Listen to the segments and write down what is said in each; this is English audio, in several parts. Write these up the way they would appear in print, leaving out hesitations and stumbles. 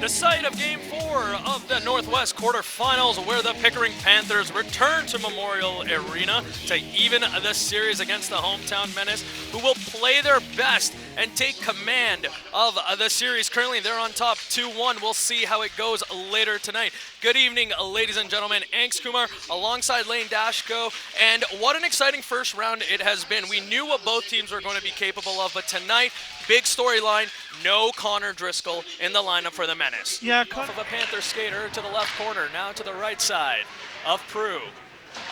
The site of Game 4 of the Northwest Quarterfinals, where the Pickering Panthers return to Memorial Arena to even the series against the hometown Menace, who will play their best and take command of the series. Currently, they're on top 2-1. We'll see how it goes later tonight. Good evening, ladies and gentlemen. Anks, Kumar, alongside Lane Dashko, and what an exciting first round it has been. We knew what both teams were going to be capable of, but tonight, big storyline, no Connor Driscoll in the lineup for the Menace. Yeah, off of a Panther skater to the left corner, now to the right side of Prue.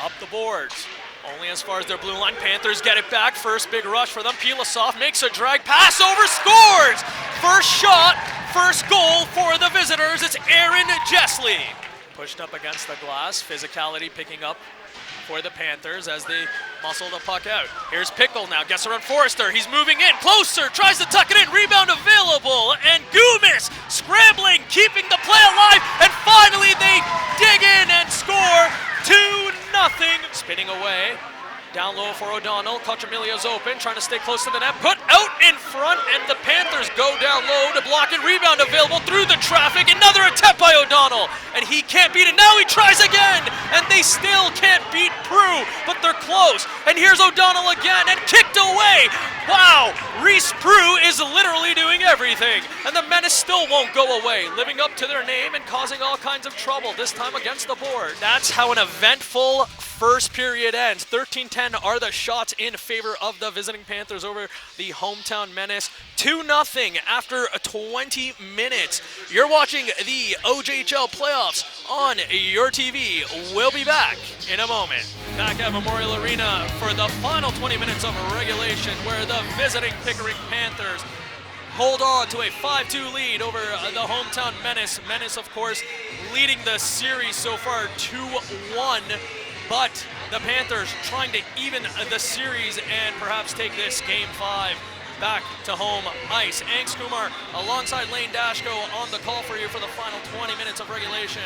Up the boards, only as far as their blue line. Panthers get it back, first big rush for them. Pilasov makes a drag pass over, scores! First shot, first goal for the visitors, it's Aaron Jessley. Pushed up against the glass, physicality picking up for the Panthers as they muscle the puck out. Here's Pickle now, gets around Forrester, he's moving in, closer, tries to tuck it in, rebound available, and Goomis scrambling, keeping the play alive, and finally they dig in and score 2-0. Spinning away, down low for O'Donnell, Cochamilio's open, trying to stay close to the net, put out in front, and the Panthers go down low to block it, rebound available through the traffic, another attempt by O'Donnell, and he can't beat it, now he tries again, and they still can't beat Prue, but they're close, and here's O'Donnell again, and kicked away. Wow, Reese Prue is literally doing everything, and the Menace still won't go away, living up to their name and causing all kinds of trouble, this time against the board. That's how an eventful first period ends. 13-10 are the shots in favor of the visiting Panthers over the hometown Menace. 2-0 after 20 minutes. You're watching the OJHL Playoffs on your TV. We'll be back in a moment. Back at Memorial Arena for the final 20 minutes of regulation, where the visiting Pickering Panthers hold on to a 5-2 lead over the hometown Menace. Menace, of course, leading the series so far 2-1. But the Panthers trying to even the series and perhaps take this Game 5 back to home ice. Anks, Kumar alongside Lane Dashko on the call for you for the final 20 minutes of regulation.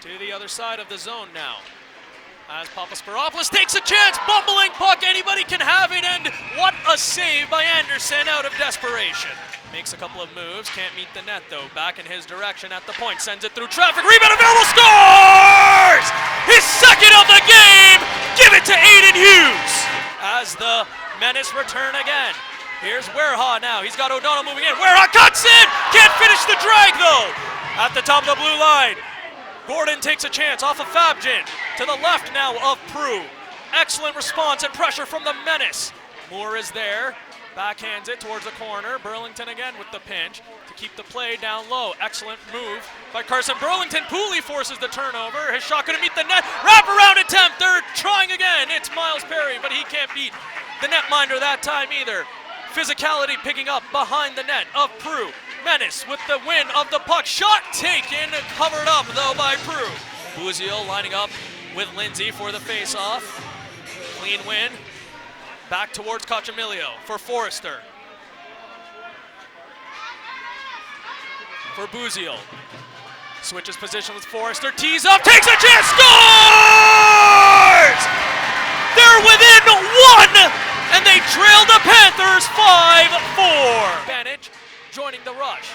To the other side of the zone now, as Papasporopoulos takes a chance, bumbling puck, anybody can have it, and what a save by Anderson out of desperation. Makes a couple of moves, can't meet the net though, back in his direction at the point, sends it through traffic, rebound available, scores! His second of the game, give it to Aiden Hughes. As the Menace return again, here's Werha now, he's got O'Donnell moving in, Werha cuts in, can't finish the drag though. At the top of the blue line, Gordon takes a chance off of Fabjan, to the left now of Prue. Excellent response and pressure from the Menace. Moore is there, backhands it towards the corner. Burlington again with the pinch to keep the play down low. Excellent move by Carson Burlington. Pooley forces the turnover. His shot couldn't meet the net. Wraparound attempt. They're trying again. It's Miles Perry, but he can't beat the netminder that time either. Physicality picking up behind the net of Prue. Menace with the win of the puck. Shot taken, covered up though by Prue. Buziel lining up with Lindsay for the face-off. Clean win. Back towards Cochamilio for Forrester. For Buziel. Switches position with Forrester, tees up, takes a chance, scores! They're within one, and they trail the Panthers 5-4. Banich joining the rush.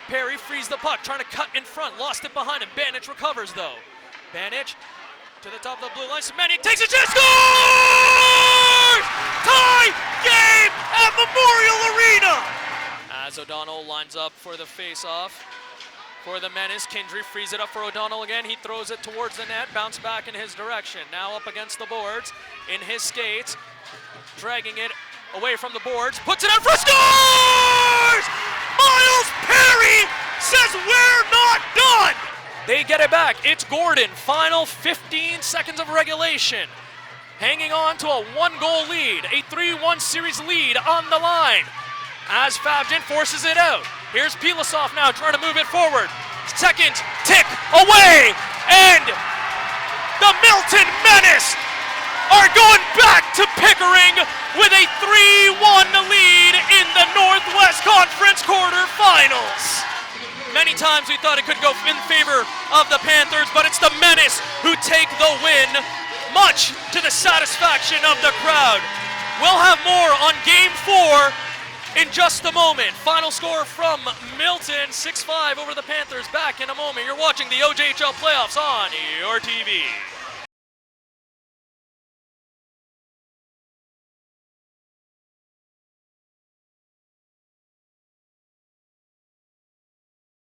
Perry frees the puck, trying to cut in front, lost it behind him. Banich recovers though. Banich to the top of the blue line, Semeniuk takes a chance, scores! Tie game at Memorial Arena! As O'Donnell lines up for the face-off for the Menace, Kindry frees it up for O'Donnell again. He throws it towards the net, bounce back in his direction. Now up against the boards, in his skates, dragging it away from the boards, puts it out for scores! Miles Perry says we're not done! They get it back. It's Gordon. Final 15 seconds of regulation. Hanging on to a 1-goal lead. A 3-1 series lead on the line. As Fabjan forces it out. Here's Pilasov now trying to move it forward. Second tick away. And the Milton Menace are going back to Pickering with a 3-1 lead in the Northwest Conference quarterfinals. Many times we thought it could go in favor of the Panthers, but it's the Menace who take the win, much to the satisfaction of the crowd. We'll have more on Game 4 in just a moment. Final score from Milton, 6-5 over the Panthers. Back in a moment. You're watching the OJHL Playoffs on your TV.